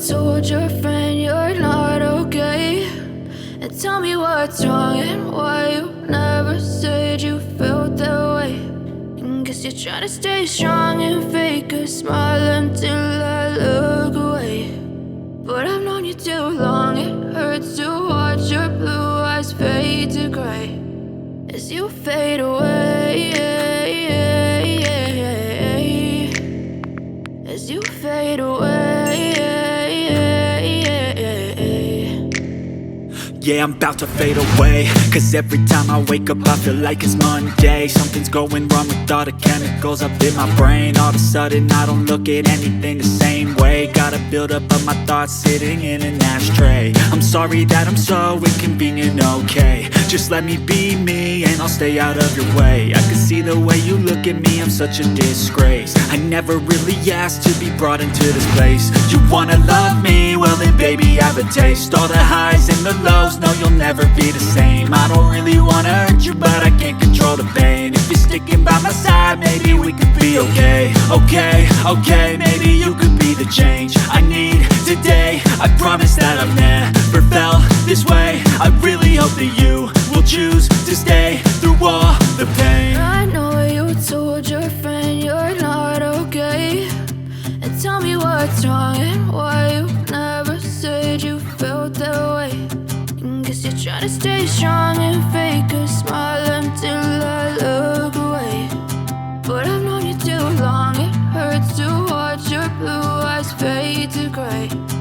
told your friend you're not okay, and tell me what's wrong and why you never said you felt that way. And guess you're trying to stay strong and fake a smile until I look away. But I've known you too long, it hurts to watch your blue eyes fade to gray as you fade away, as you fade away. Yeah, I'm about to fade away, cause every time I wake up I feel like it's Monday. Something's going wrong with all the chemicals up in my brain. All of a sudden I don't look at anything the same way. Got a buildup of my thoughts sitting in an ashtray. I'm sorry that I'm so inconvenient, okay. Just let me be me and I'll stay out of your way. I can see the way you look at me, I'm such a disgrace. I never really asked to be brought into this place. You wanna love me? Well then baby I have a taste. All the highs and the lows, no you'll never be the same. I don't really wanna hurt you but I can't control the pain. If you're sticking by my side maybe we could be okay. Okay, maybe you could be the change I need today. I promise that I've never felt this way. I really hope that you will choose to stay through all the pain. I know you told your friend you're not okay, and tell me what's wrong and why you never said you felt that way. And guess you're trying to stay strong and fake a smile until I look away. But I've known you too long, it hurts to watch your blue eyes fade to gray